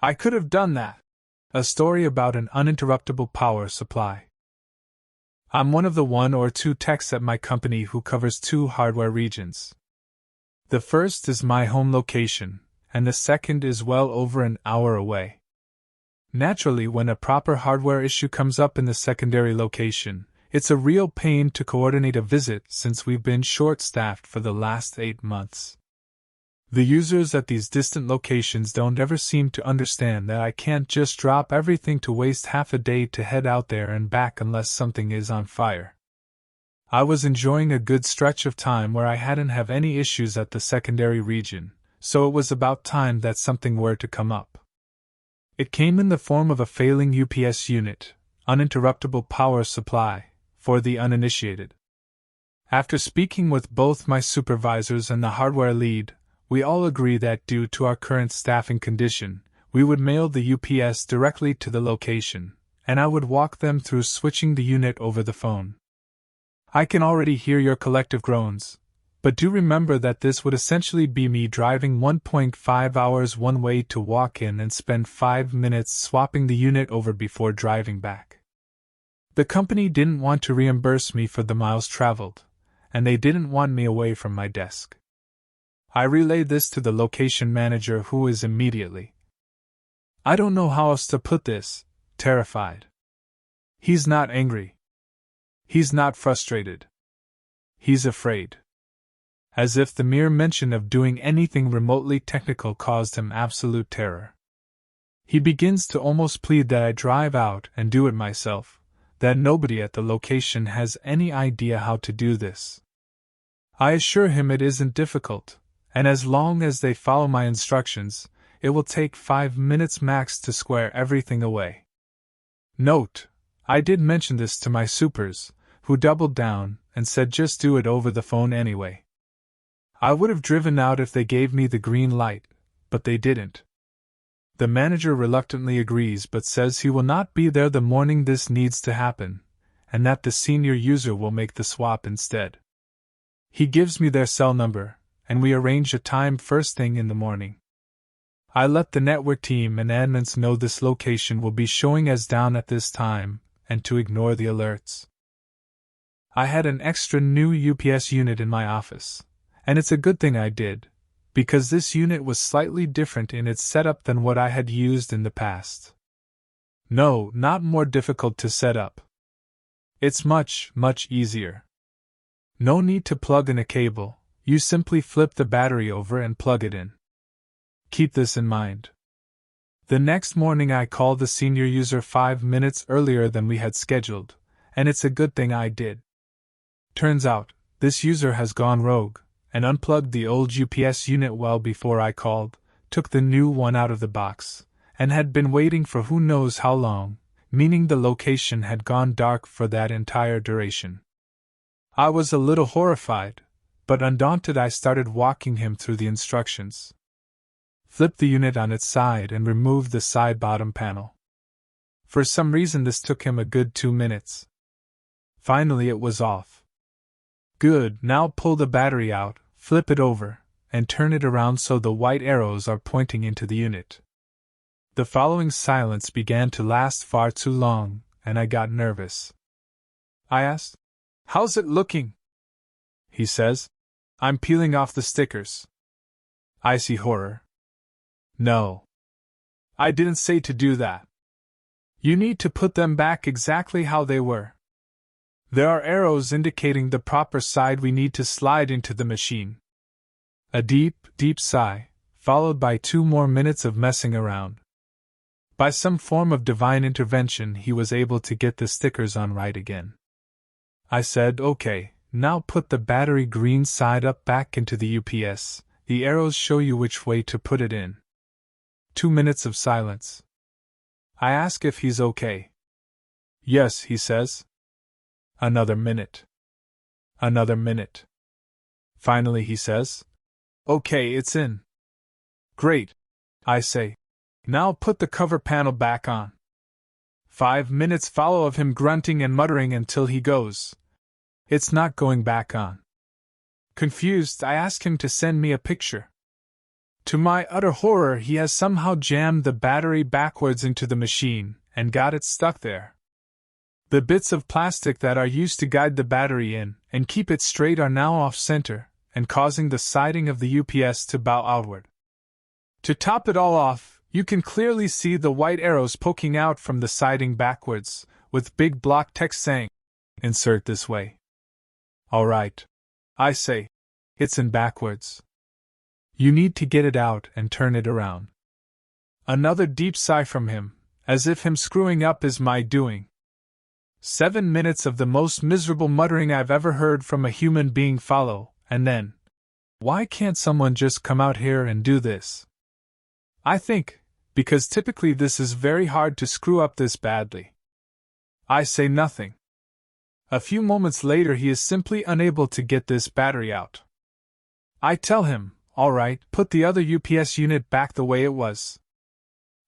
I could have done that. A story about an uninterruptible power supply. I'm one of the 1 or 2 techs at my company who covers 2 hardware regions. The first is my home location, and the second is well over an hour away. Naturally, when a proper hardware issue comes up in the secondary location, it's a real pain to coordinate a visit since we've been short-staffed for the last 8 months. The users at these distant locations don't ever seem to understand that I can't just drop everything to waste half a day to head out there and back unless something is on fire. I was enjoying a good stretch of time where I hadn't have any issues at the secondary region, so it was about time that something were to come up. It came in the form of a failing UPS unit, uninterruptible power supply, for the uninitiated. After speaking with both my supervisors and the hardware lead, we all agree that due to our current staffing condition, we would mail the UPS directly to the location, and I would walk them through switching the unit over the phone. I can already hear your collective groans, but do remember that this would essentially be me driving 1.5 hours one way to walk in and spend 5 minutes swapping the unit over before driving back. The company didn't want to reimburse me for the miles traveled, and they didn't want me away from my desk. I relayed this to the location manager, who is immediately, I don't know how else to put this, terrified. He's not angry. He's not frustrated. He's afraid. As if the mere mention of doing anything remotely technical caused him absolute terror. He begins to almost plead that I drive out and do it myself, that nobody at the location has any idea how to do this. I assure him it isn't difficult, and as long as they follow my instructions, it will take 5 minutes max to square everything away. Note, I did mention this to my supers, who doubled down and said just do it over the phone anyway. I would have driven out if they gave me the green light, but they didn't. The manager reluctantly agrees but says he will not be there the morning this needs to happen, and that the senior user will make the swap instead. He gives me their cell number, and we arrange a time first thing in the morning. I let the network team and admins know this location will be showing as down at this time, and to ignore the alerts. I had an extra new UPS unit in my office, and it's a good thing I did, because this unit was slightly different in its setup than what I had used in the past. No, not more difficult to set up. It's much, much easier. No need to plug in a cable, you simply flip the battery over and plug it in. Keep this in mind. The next morning I called the senior user 5 minutes earlier than we had scheduled, and it's a good thing I did. Turns out, this user has gone rogue, and unplugged the old UPS unit well before I called, took the new one out of the box, and had been waiting for who knows how long, meaning the location had gone dark for that entire duration. I was a little horrified, but undaunted I started walking him through the instructions. Flip the unit on its side and remove the side bottom panel. For some reason this took him a good 2 minutes. Finally it was off. Good, now pull the battery out, flip it over, and turn it around so the white arrows are pointing into the unit. The following silence began to last far too long, and I got nervous. I asked, "How's it looking?" He says, "I'm peeling off the stickers." I see horror. No. I didn't say to do that. You need to put them back exactly how they were. There are arrows indicating the proper side we need to slide into the machine. A deep, deep sigh, followed by 2 more minutes of messing around. By some form of divine intervention he was able to get the stickers on right again. I said, "Okay, now put the battery green side up back into the UPS, the arrows show you which way to put it in." 2 minutes of silence. I ask if he's okay. "Yes," he says. Another minute. Another minute. Finally he says, "Okay, it's in." "Great," I say. "Now put the cover panel back on." 5 minutes follow of him grunting and muttering until he goes, "It's not going back on." Confused, I ask him to send me a picture. To my utter horror, he has somehow jammed the battery backwards into the machine and got it stuck there. The bits of plastic that are used to guide the battery in and keep it straight are now off-center and causing the siding of the UPS to bow outward. To top it all off, you can clearly see the white arrows poking out from the siding backwards, with big block text saying, "Insert this way." All right, I say, it's in backwards. You need to get it out and turn it around. Another deep sigh from him, as if him screwing up is my doing. 7 minutes of the most miserable muttering I've ever heard from a human being follow, and then, why can't someone just come out here and do this? I think, because typically this is very hard to screw up this badly. I say nothing. A few moments later he is simply unable to get this battery out. I tell him, all right, put the other UPS unit back the way it was.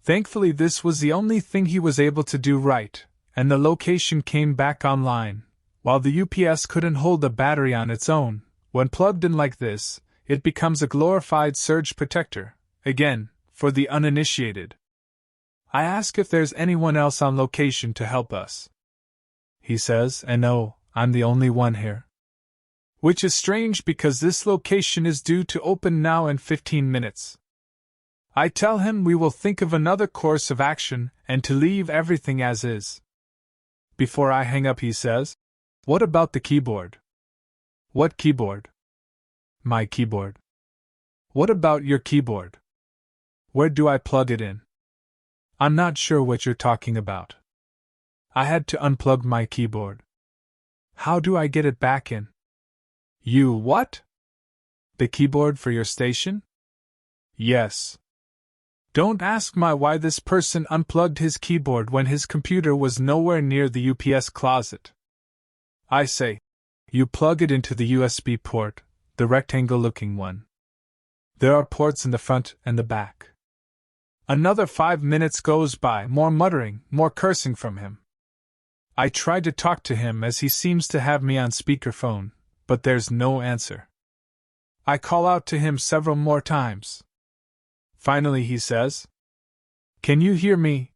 Thankfully this was the only thing he was able to do right, and the location came back online. While the UPS couldn't hold the battery on its own, when plugged in like this, it becomes a glorified surge protector, again, for the uninitiated. I ask if there's anyone else on location to help us. He says, and no, I'm the only one here. Which is strange because this location is due to open now in 15 minutes. I tell him we will think of another course of action and to leave everything as is. Before I hang up he says, "What about the keyboard?" "What keyboard?" "My keyboard." "What about your keyboard?" "Where do I plug it in?" "I'm not sure what you're talking about." "I had to unplug my keyboard." "How do I get it back in?" "You what?" "The keyboard for your station?" "Yes." Don't ask me why this person unplugged his keyboard when his computer was nowhere near the UPS closet. I say, you plug it into the USB port, the rectangle-looking one. There are ports in the front and the back. Another 5 minutes goes by, more muttering, more cursing from him. I try to talk to him as he seems to have me on speakerphone, but there's no answer. I call out to him several more times. Finally he says, "Can you hear me?"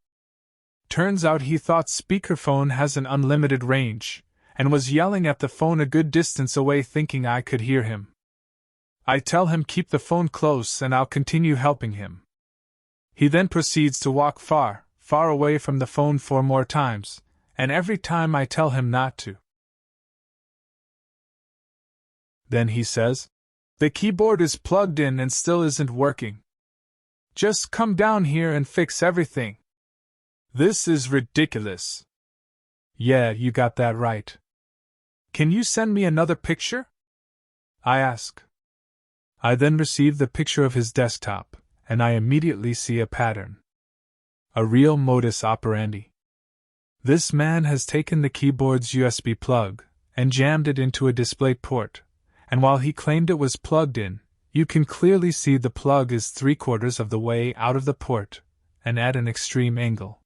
Turns out he thought speakerphone has an unlimited range, and was yelling at the phone a good distance away thinking I could hear him. I tell him keep the phone close and I'll continue helping him. He then proceeds to walk far, far away from the phone 4 more times, and every time I tell him not to. Then he says, "The keyboard is plugged in and still isn't working. Just come down here and fix everything. This is ridiculous." "Yeah, you got that right. Can you send me another picture?" I ask. I then receive the picture of his desktop, and I immediately see a pattern. A real modus operandi. This man has taken the keyboard's USB plug and jammed it into a display port, and while he claimed it was plugged in, you can clearly see the plug is 3/4 of the way out of the port, and at an extreme angle.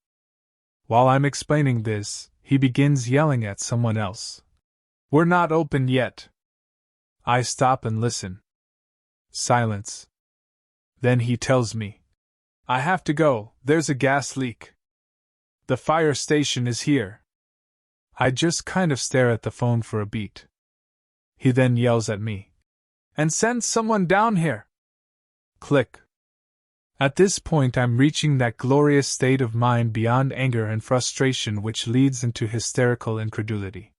While I'm explaining this, he begins yelling at someone else. "We're not open yet." I stop and listen. Silence. Then he tells me, "I have to go, there's a gas leak. The fire station is here." I just kind of stare at the phone for a beat. He then yells at me, "And send someone down here." Click. At this point I'm reaching that glorious state of mind beyond anger and frustration which leads into hysterical incredulity.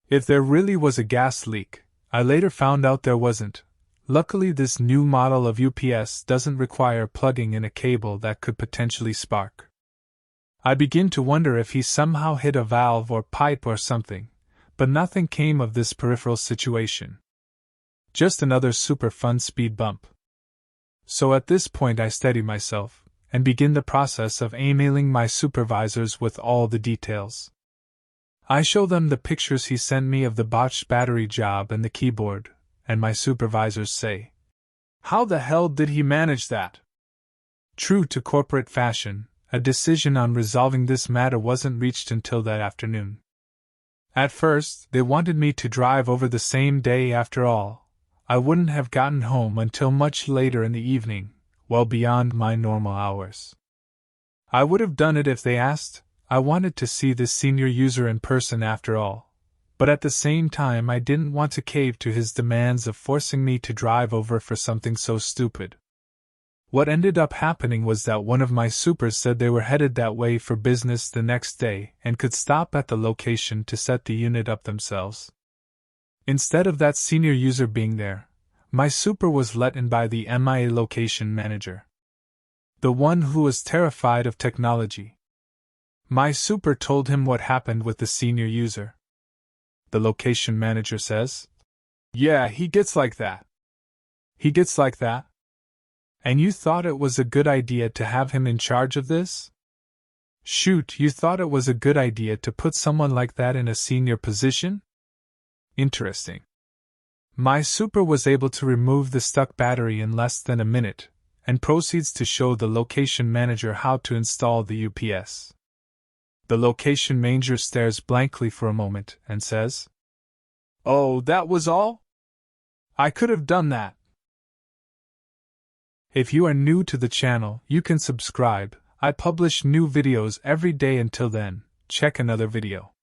If there really was a gas leak, I later found out there wasn't. Luckily this new model of UPS doesn't require plugging in a cable that could potentially spark. I begin to wonder if he somehow hit a valve or pipe or something, but nothing came of this peripheral situation. Just another super fun speed bump. So at this point I steady myself, and begin the process of emailing my supervisors with all the details. I show them the pictures he sent me of the botched battery job and the keyboard, and my supervisors say, "How the hell did he manage that?" True to corporate fashion, a decision on resolving this matter wasn't reached until that afternoon. At first, they wanted me to drive over the same day after all, I wouldn't have gotten home until much later in the evening, well beyond my normal hours. I would have done it if they asked. I wanted to see this senior user in person after all, but at the same time I didn't want to cave to his demands of forcing me to drive over for something so stupid. What ended up happening was that one of my supers said they were headed that way for business the next day and could stop at the location to set the unit up themselves. Instead of that senior user being there, my super was let in by the MIA location manager. The one who was terrified of technology. My super told him what happened with the senior user. The location manager says, "Yeah, he gets like that. He gets like that? And you thought it was a good idea to have him in charge of this? Shoot, you thought it was a good idea to put someone like that in a senior position? Interesting." My super was able to remove the stuck battery in less than a minute, and proceeds to show the location manager how to install the UPS. The location manager stares blankly for a moment and says, "Oh, that was all? I could have done that." If you are new to the channel, you can subscribe. I publish new videos every day. Until then, check another video.